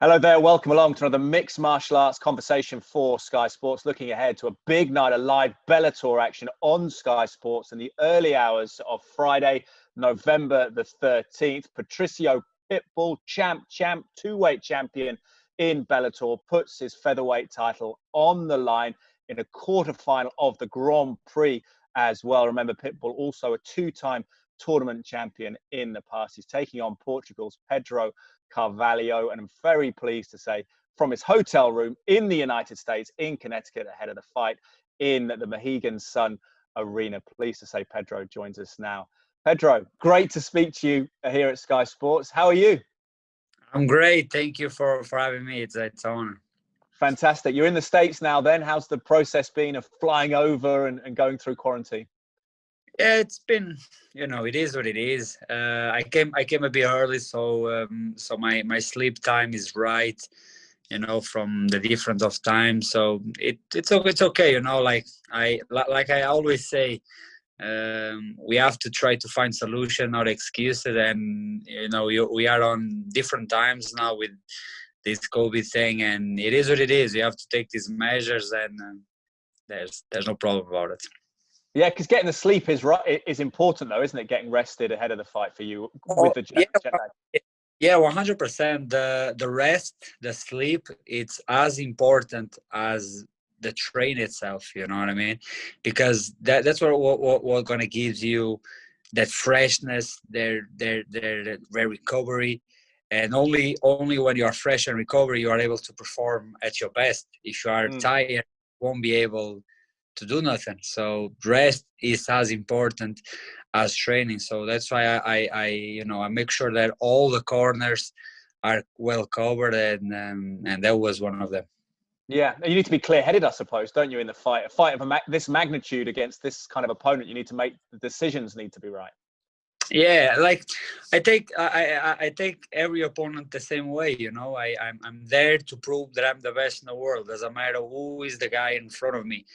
Hello there, welcome along to another mixed martial arts conversation for Sky Sports, looking ahead to a big night of live Bellator action on Sky Sports in the early hours of Friday, November the 13th. Patricio Pitbull, champ, two-weight champion in Bellator, puts his featherweight title on the line in a quarterfinal of the Grand Prix as well. Remember, Pitbull also a two-time tournament champion in the past. He's taking on Portugal's Pedro Carvalho, and I'm very pleased to say from his hotel room in the United States, in Connecticut, ahead of the fight in the Mohegan Sun Arena. Pleased to say Pedro joins us now. Pedro, great to speak to you here at Sky Sports. How are you? I'm great. Thank you for having me. It's an honor. Fantastic. You're in the States now then. How's the process been of flying over and going through quarantine? Yeah, it's been, it is what it is. I came a bit early, so my sleep time is right, from the difference of time. So it's okay, Like I always say, we have to try to find solution, not excuses. And we are on different times now with this COVID thing, and it is what it is. You have to take these measures, and there's no problem about it. Yeah, because getting the sleep is important, though, isn't it? Getting rested ahead of the fight for you with the jet lag. Yeah, 100%. The rest, the sleep, it's as important as the train itself. You know what I mean? Because that's what gonna gives you that freshness, their recovery, and only when you are fresh and recovery, you are able to perform at your best. If you are tired, you won't be able to do nothing. So rest is as important as training. So that's why I make sure that all the corners are well covered, and that was one of them. Yeah, you need to be clear-headed, I suppose, don't you? In the fight, a fight of this magnitude against this kind of opponent, you need to make the decisions need to be right. Yeah, like I take every opponent the same way. I'm there to prove that I'm the best in the world. Doesn't matter who is the guy in front of me.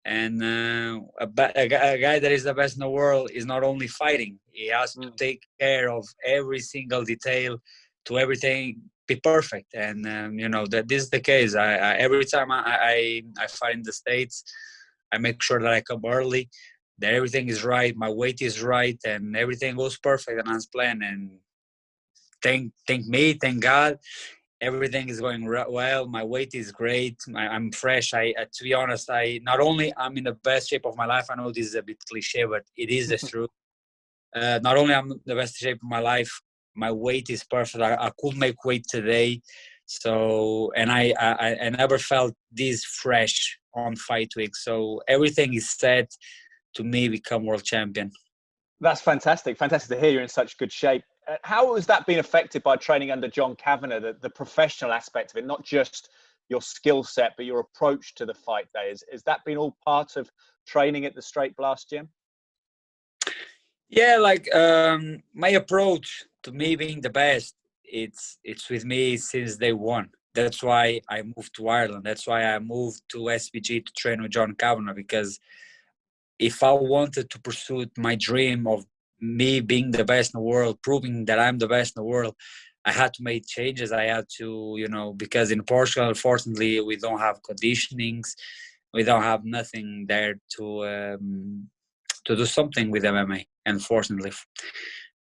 And a guy that is the best in the world is not only fighting; he has to take care of every single detail, to everything be perfect. And that this is the case. Every time I fight in the States, I make sure that I come early, that everything is right, my weight is right, and everything goes perfect and as planned. And thank God, everything is going well. My weight is great. I'm fresh. To be honest, not only I'm in the best shape of my life. I know this is a bit cliche, but it is the truth. Not only I'm in the best shape of my life, my weight is perfect. I could make weight today. So, and I never felt this fresh on fight week. So everything is set to me become world champion. That's fantastic. Fantastic to hear you're in such good shape. How has that been affected by training under John Kavanagh, the professional aspect of it, not just your skill set, but your approach to the fight day? Has that been all part of training at the Straight Blast Gym? Yeah, like my approach to me being the best, it's with me since day one. That's why I moved to Ireland. That's why I moved to SBG to train with John Kavanagh, because if I wanted to pursue my dream of me being the best in the world, proving that I'm the best in the world, I had to make changes. I had to, because in Portugal, unfortunately, we don't have conditionings. We don't have nothing there to do something with MMA, unfortunately.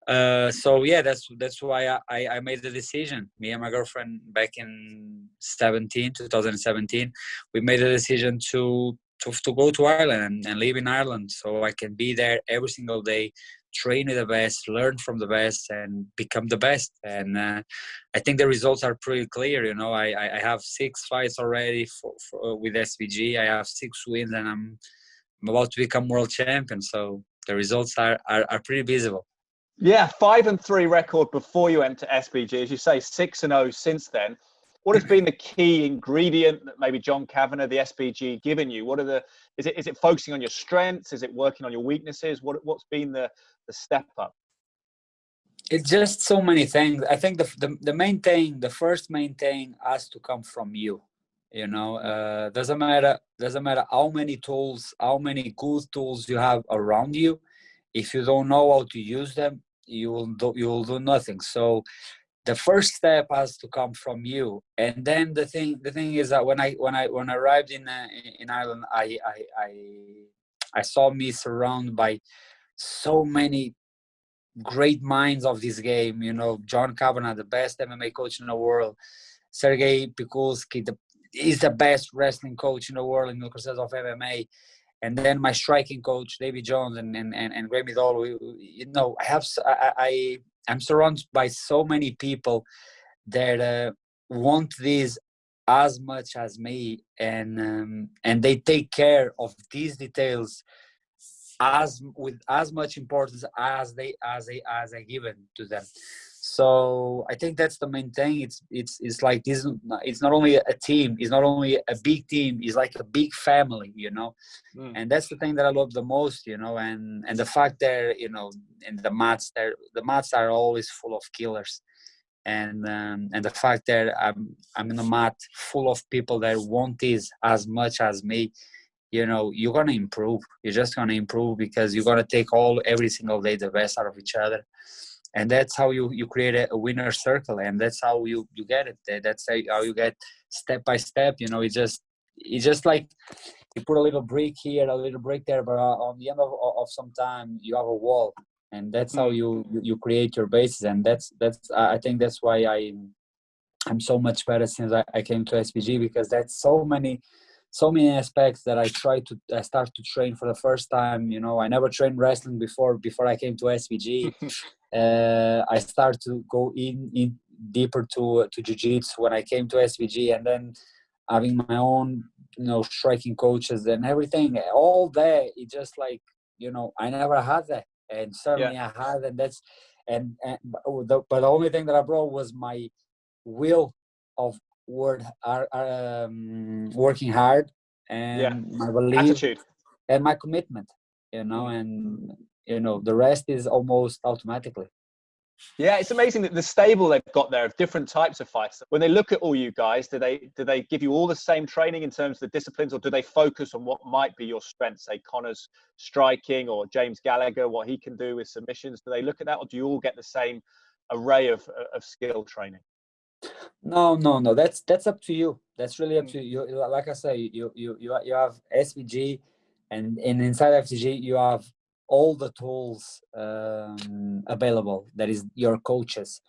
So yeah, that's why I made the decision. Me and my girlfriend back in 2017, we made a decision to go to Ireland and live in Ireland, so I can be there every single day, train with the best, learn from the best, and become the best. And I think the results are pretty clear. I have 6 fights already with SBG. I have 6 wins, and I'm about to become world champion. So the results are pretty visible. Yeah, 5-3 record before you enter SBG, as you say, 6-0 since then. What has been the key ingredient that maybe John Kavanagh, the SBG, given you? Is it focusing on your strengths? Is it working on your weaknesses? What's been the step up? It's just so many things. I think the main thing, the first main thing, has to come from you. Doesn't matter how many tools, how many good tools you have around you. If you don't know how to use them, you will do nothing. So the first step has to come from you. And then the thing is that when I arrived in Ireland, I saw me surrounded by so many great minds of this game. You know, John Kavanagh, the best MMA coach in the world. Sergey Pikulski, he's the best wrestling coach in the world in the process of MMA. And then my striking coach, David Jones and Grammy Doll. You know, I'm surrounded by so many people that want this as much as me, and they take care of these details with as much importance as I given to them. So I think that's the main thing. It's like this. It's not only a team. It's not only a big team. It's like a big family, you know. And that's the thing that I love the most, you know. And the fact that, you know, in the mats are always full of killers, and the fact that I'm in a mat full of people that want this as much as me. You know, you're gonna improve. You're just gonna improve because you're gonna take every single day the best out of each other. And that's how you create a winner circle, and that's how you get it. That's how you get step by step. You know, it's just like you put a little brick here, a little brick there, but on the end of some time you have a wall, and that's how you create your bases. And that's I think that's why I'm so much better since I came to SPG, because that's so many aspects that I start to train for the first time. You know, I never trained wrestling before I came to SPG. I started to go in deeper to jiu-jitsu when I came to SVG, and then having my own, you know, striking coaches and everything, all that. It just like, you know, I never had that, and suddenly I had, and that's but the only thing that I brought was my will of working hard, and my belief, attitude, and my commitment, you know, and you know, the rest is almost automatically. Yeah, it's amazing that the stable they've got there of different types of fighters. When they look at all you guys, do they give you all the same training in terms of the disciplines, or do they focus on what might be your strengths? Say Conor's striking, or James Gallagher, what he can do with submissions. Do they look at that, or do you all get the same array of skill training? No. That's up to you. That's really up to you. Like I say, you have SVG, and inside FCG you have all the tools available. That is your coaches,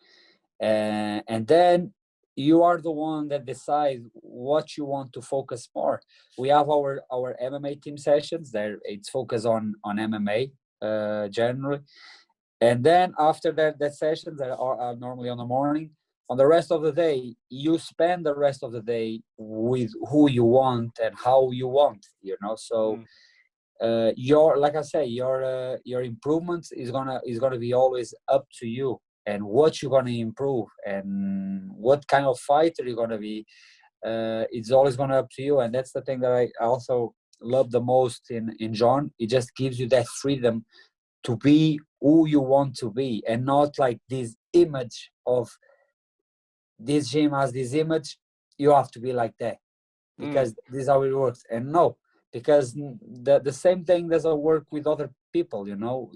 and then you are the one that decide what you want to focus more. We have our MMA team sessions. There, it's focused on MMA generally, and then after that sessions that are normally on the morning. On the rest of the day, you spend the rest of the day with who you want and how you want, you know. So your, like I say, your improvements is gonna be always up to you, and what you're gonna improve and what kind of fighter you're gonna be. It's always gonna up to you, and that's the thing that I also love the most in John. It just gives you that freedom to be who you want to be, and not like this image of this gym has this image, you have to be like that because this is how it works. And no, because the same thing doesn't work with other people, you know.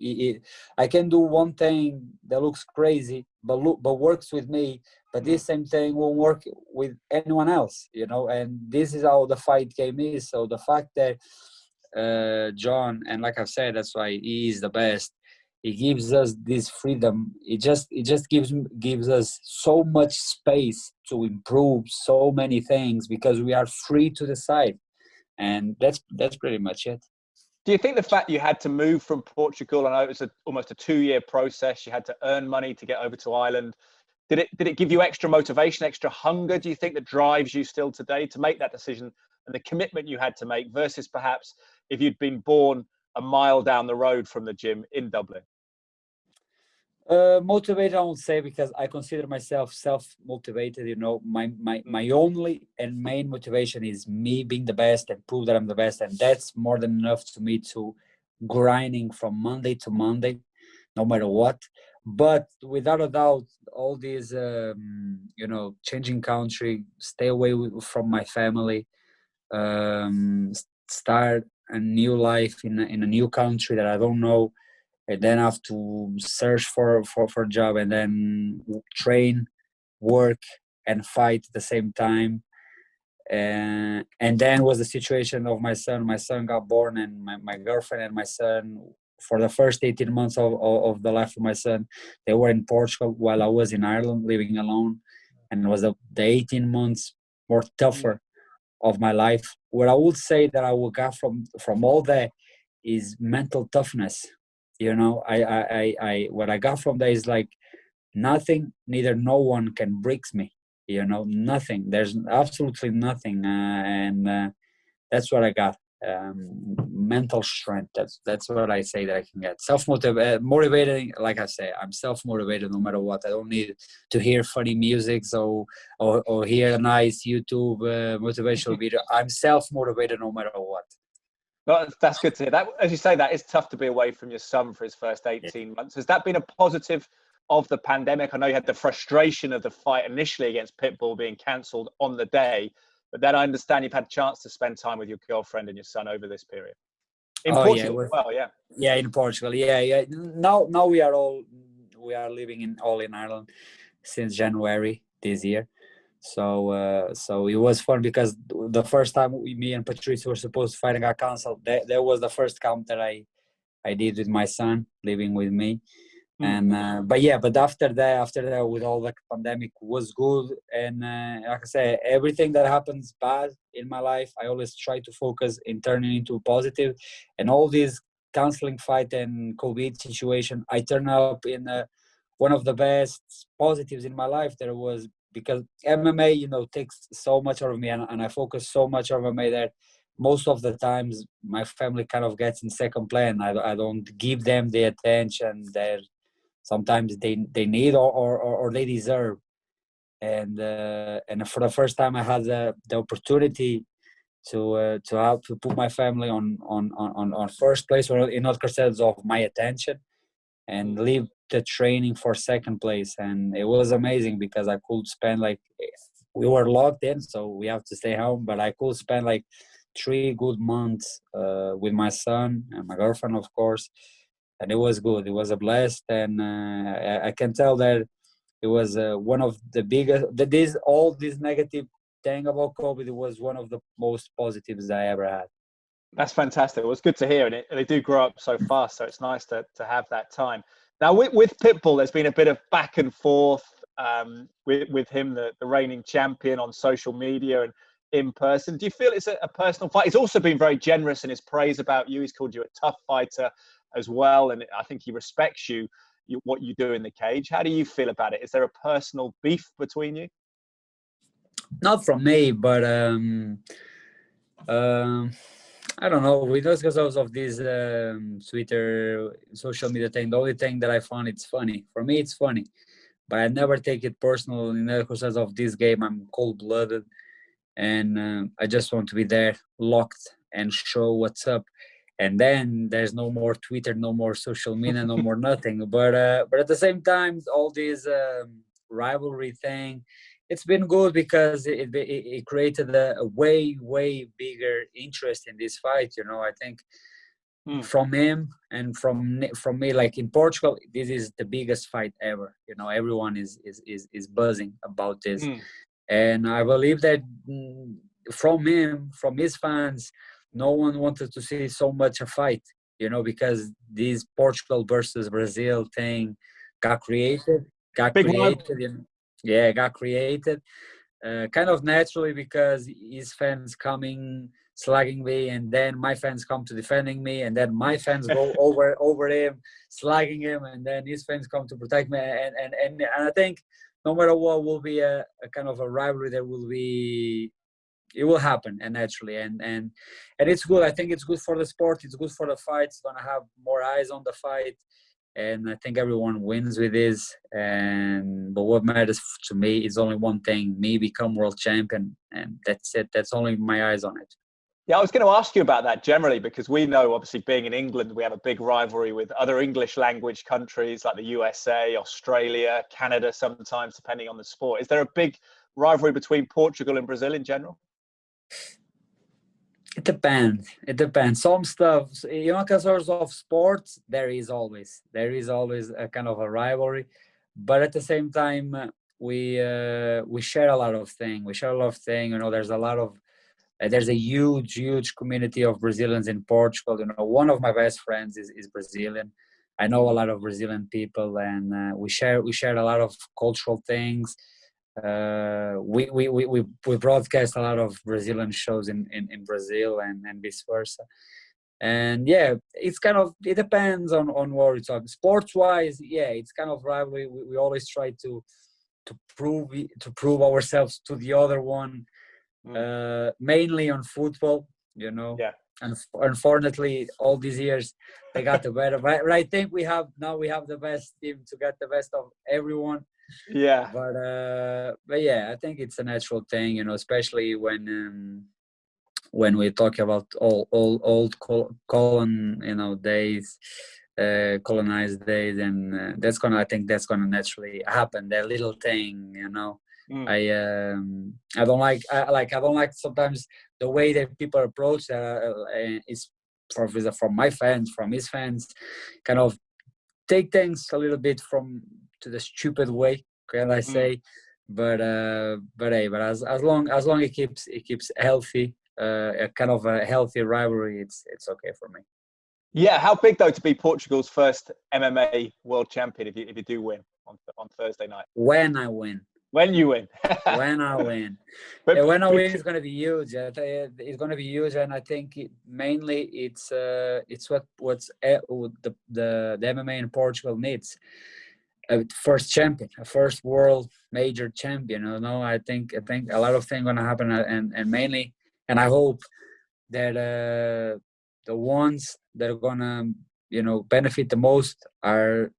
I can do one thing that looks crazy but works with me, but this same thing won't work with anyone else, you know. And this is how the fight game is. So the fact that John, and like I've said, that's why he is the best, it gives us this freedom. It just gives us so much space to improve so many things because we are free to decide, and that's pretty much it. Do you think the fact you had to move from Portugal, I know it was almost a 2-year process, you had to earn money to get over to Ireland, did it give you extra motivation, extra hunger, do you think, that drives you still today to make that decision, and the commitment you had to make versus perhaps if you'd been born a mile down the road from the gym in Dublin? Motivated, I won't say, because I consider myself self-motivated. You know, my only and main motivation is me being the best and prove that I'm the best, and that's more than enough to me to grinding from Monday to Monday, no matter what. But without a doubt, all these, you know, changing country, stay away from my family, start a new life in a new country that I don't know, and then have to search for a job, and then train work and fight at the same time. And then was the situation of my son. My son got born, and my girlfriend and my son, for the first 18 months of the life of my son, they were in Portugal while I was in Ireland living alone. And it was the 18 months more tougher of my life. What I would say that I will get from all that is mental toughness. You know, I what I got from that is like nothing, neither no one can break me. You know, nothing. There's absolutely nothing, and that's what I got. Mental strength. That's what I say that I can get. Motivating. Like I say, I'm self-motivated no matter what. I don't need to hear funny music or hear a nice YouTube motivational video. I'm self-motivated no matter what. Well, that's good to hear. That, as you say, that is tough to be away from your son for his first 18 months. Has that been a positive of the pandemic? I know you had the frustration of the fight initially against Pitbull being cancelled on the day, but then I understand you've had a chance to spend time with your girlfriend and your son over this period. In Portugal as well, yeah. Yeah, in Portugal. Yeah. Now we are living in Ireland since January this year. So it was fun because the first time me and Patricio were supposed to fight and got cancelled. That was the first camp that I did with my son living with me. And but after that with all the pandemic was good. And like I say, everything that happens bad in my life, I always try to focus in turning into positive. And all these canceling fight and COVID situation, I turn up in one of the best positives in my life. There was, because MMA, you know, takes so much out of me, and I focus so much on MMA that most of the times my family kind of gets in second plan. I don't give them the attention that sometimes they need or they deserve. And for the first time I had the opportunity to have to put my family on first place, or in other sense of my attention, and leave the training for second place. And it was amazing because I could spend, like, we were locked in, so we have to stay home, but I could spend like 3 good months with my son and my girlfriend, of course. And it was good. It was a blast. And I can tell that it was one of the biggest, all this negative thing about COVID, it was one of the most positives I ever had. That's fantastic. Well, it's good to hear. And they do grow up so fast, so it's nice to have that time. Now, with Pitbull, there's been a bit of back and forth with him, the reigning champion, on social media and in person. Do you feel it's a personal fight? He's also been very generous in his praise about you. He's called you a tough fighter as well, and I think he respects what you do in the cage. How do you feel about it? Is there a personal beef between you? Not from me, but I don't know. We just, because of this Twitter, social media thing, the only thing that I found it's funny. For me, it's funny, but I never take it personal. In the process of this game, I'm cold-blooded, and I just want to be there, locked, and show what's up. And then there's no more Twitter, no more social media, no more nothing. But at the same time, all this rivalry thing, it's been good because it created a way bigger interest in this fight. You know, I think from him and from me, like in Portugal, this is the biggest fight ever. You know, everyone is buzzing about this, and I believe that from him, from his fans, no one wanted to see so much a fight, you know, because this Portugal versus Brazil thing got created, kind of naturally, because his fans coming slagging me, and then my fans come to defending me, and then my fans go over him, slagging him, and then his fans come to protect me, and I think no matter what, will be a kind of a rivalry that will be. It will happen, and naturally, and it's good. I think it's good for the sport. It's good for the fight. It's gonna have more eyes on the fight, and I think everyone wins with this. But what matters to me is only one thing: me become world champion, and that's it. That's only my eyes on it. Yeah, I was going to ask you about that generally, because we know, obviously, being in England, we have a big rivalry with other English language countries like the USA, Australia, Canada, sometimes, depending on the sport. Is there a big rivalry between Portugal and Brazil in general? It depends. Some stuff, you know, because of sports, there is always a kind of a rivalry. But at the same time, we share a lot of things. We share a lot of things. You know, there's a huge community of Brazilians in Portugal. You know, one of my best friends is Brazilian. I know a lot of Brazilian people, and we share a lot of cultural things. We broadcast a lot of Brazilian shows in Brazil and vice versa. And yeah, it depends on what we're talking. Sports wise, yeah, it's kind of rivalry. We always try to prove ourselves to the other one, mainly on football, you know. Yeah. And unfortunately, all these years they got the better. But I think we have the best team to get the best of everyone. Yeah. But yeah, I think it's a natural thing, you know, especially when we talk about old colonized days, and I think that's gonna naturally happen. That little thing, you know. I don't like sometimes the way that people approach that is from my fans, from his fans, kind of take things a little bit to the stupid way, can I say? But as long it keeps healthy, a kind of a healthy rivalry, it's okay for me. Yeah, how big though to be Portugal's first MMA world champion if you do win on Thursday night? When I win. When you win. When I win. When I win, it's going to be huge. It's going to be huge, and I think mainly it's what's the MMA in Portugal needs. A first champion, a first world major champion. You know, I think a lot of things going to happen, and mainly, and I hope that the ones that are going to, you know, benefit the most are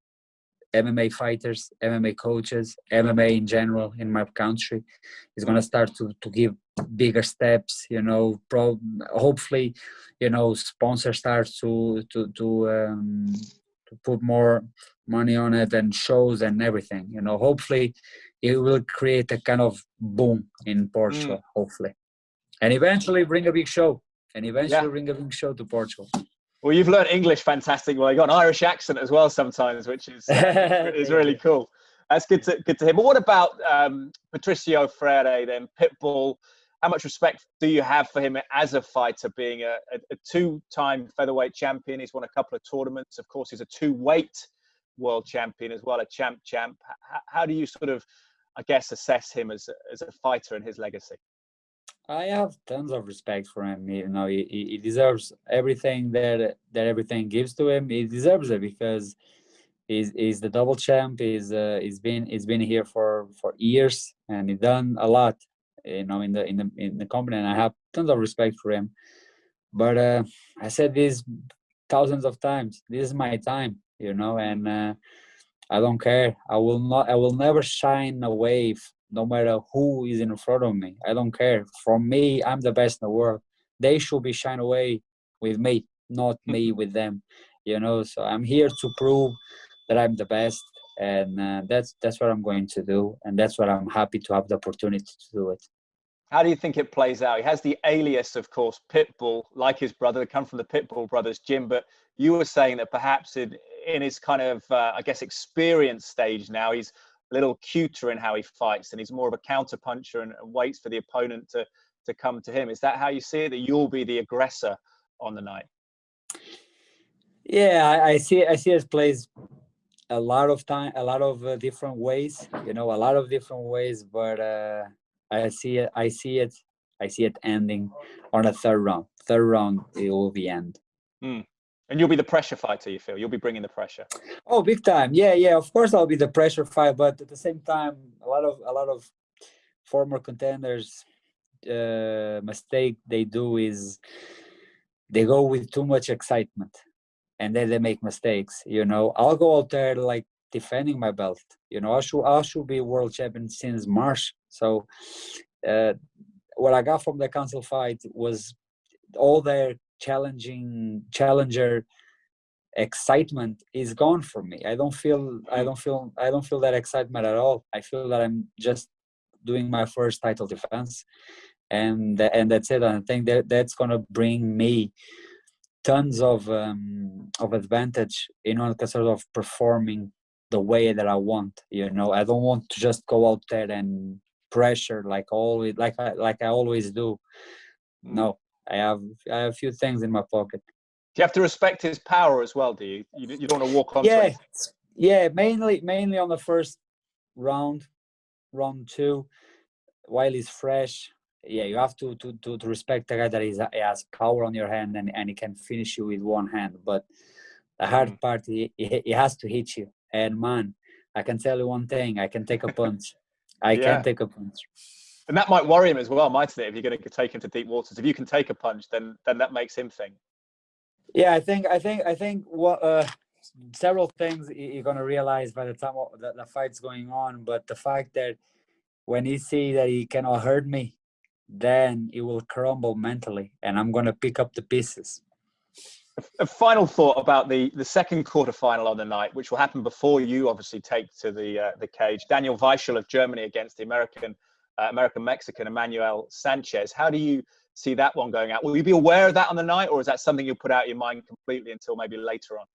MMA fighters, MMA coaches, MMA in general in my country is going to start to give bigger steps, you know, hopefully, you know, sponsor starts to put more money on it and shows and everything, you know, hopefully it will create a kind of boom in Portugal, hopefully. And eventually bring a big show to Portugal. Well, you've learned English fantastic well. You got an Irish accent as well sometimes, which is really cool. That's good to hear. But what about Patricio Freire then, Pitbull? How much respect do you have for him as a fighter, being a two-time featherweight champion? He's won a couple of tournaments. Of course, he's a two-weight world champion as well, a champ. How do you sort of, I guess, assess him as a fighter and his legacy? I have tons of respect for him. You know, he deserves everything that everything gives to him. He deserves it because he's the double champ. He's been here for years, and he's done a lot. You know, in the company, and I have tons of respect for him. But I said this thousands of times. This is my time, you know, and I don't care. I will never shine away. No matter who is in front of me, I don't care. For me, I'm the best in the world. They should be shine away with me, not me with them. You know, so I'm here to prove that I'm the best, and that's what I'm going to do, and that's what I'm happy to have the opportunity to do it. How do you think it plays out? He has the alias, of course, Pitbull, like his brother. They come from the Pitbull brothers gym, but you were saying that perhaps in his kind of, I guess, experience stage now, he's a little cuter in how he fights, and he's more of a counter puncher and waits for the opponent to come to him. Is that how you see it, that you'll be the aggressor on the night? Yeah, I see it plays a lot of different ways, you know, but I see it ending on a third round. Third round, it will be end. And you'll be the pressure fighter, you feel? You'll be bringing the pressure. Oh, big time. Yeah. Of course, I'll be the pressure fighter, but at the same time, a lot of former contenders mistake they do is they go with too much excitement, and then they make mistakes. You know, I'll go out there like defending my belt. You know, I should be world champion since March. So, what I got from the council fight was all their challenger excitement is gone from me. I don't feel that excitement at all. I feel that I'm just doing my first title defense, and that's it. I think that's gonna bring me tons of advantage in order to sort of performing the way that I want. You know, I don't want to just go out there and pressure like I always do. No, I have a few things in my pocket. Do you have to respect his power as well? Do you? You don't want to walk onto Yeah, anything? yeah. Mainly on the first round 2, while he's fresh. Yeah, you have to respect the guy that he has power on your hand and he can finish you with one hand. But the hard part, he has to hit you. And man, I can tell you one thing: I can take a punch. I can take a punch. And that might worry him as well, mightn't it? If you're going to take him to deep waters, if you can take a punch, then that makes him think. Yeah, I think what several things you're gonna realize by the time the fight's going on. But the fact that when he see that he cannot hurt me, then it will crumble mentally, and I'm gonna pick up the pieces. A final thought about the second quarterfinal on the night, which will happen before you obviously take to the cage. Daniel Weichel of Germany against the American-Mexican Emmanuel Sanchez. How do you see that one going out? Will you be aware of that on the night, or is that something you'll put out of your mind completely until maybe later on?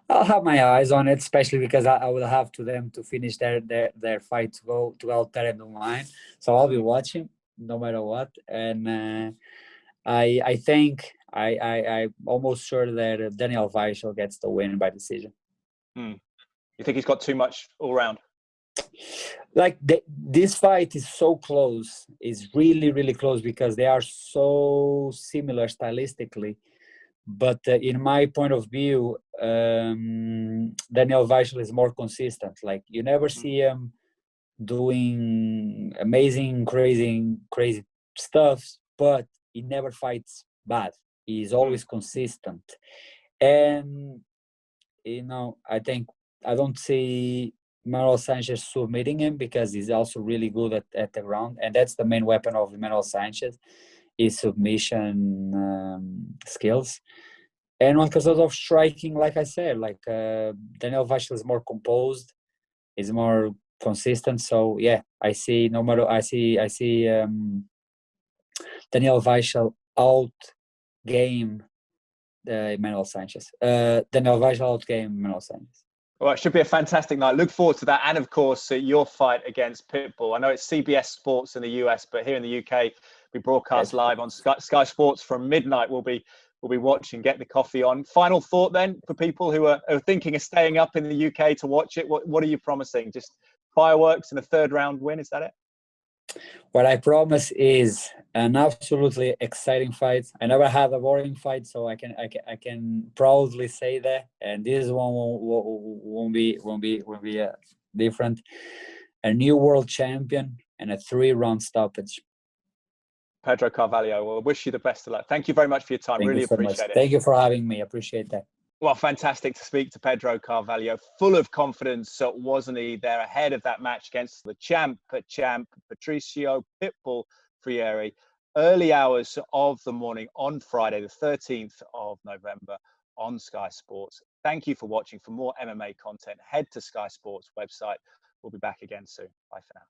I'll have my eyes on it, especially because I will have them to finish their fight to go out there and do mine. So I'll be watching no matter what. And I think I'm almost sure that Daniel Weichel gets the win by decision. You think he's got too much all round? Like this fight is so close. It's really, really close because they are so similar stylistically. But in my point of view, Daniel Weichel is more consistent. Like you never see him doing amazing, crazy stuff, but he never fights bad. He's always consistent. And, you know, I don't see Manuel Sanchez submitting him because he's also really good at the ground. And that's the main weapon of Manuel Sanchez, is submission skills. And on because of striking, like I said, Daniel Weichel is more composed, is more consistent. So yeah, I see Daniel Weichel out game Manuel Sanchez. Daniel Weichel out game Manuel Sanchez. Well, it should be a fantastic night. Look forward to that. And of course, your fight against Pitbull. I know it's CBS Sports in the US, but here in the UK, we broadcast live on Sky Sports from midnight. We'll be watching, get the coffee on. Final thought then for people who are thinking of staying up in the UK to watch it. What are you promising? Just fireworks and a third round win? Is that it? What I promise is an absolutely exciting fight. I never had a boring fight, so I can proudly say that. And this one won't be different. A new world champion and a 3-round stoppage. Pedro Carvalho, well, wish you the best of luck. Thank you very much for your time. Really appreciate it. Thank you for having me. Appreciate that. Well, fantastic to speak to Pedro Carvalho. Full of confidence, wasn't he? There ahead of that match against the champ Patricio Pitbull Freire. Early hours of the morning on Friday, the 13th of November on Sky Sports. Thank you for watching. For more MMA content, head to Sky Sports website. We'll be back again soon. Bye for now.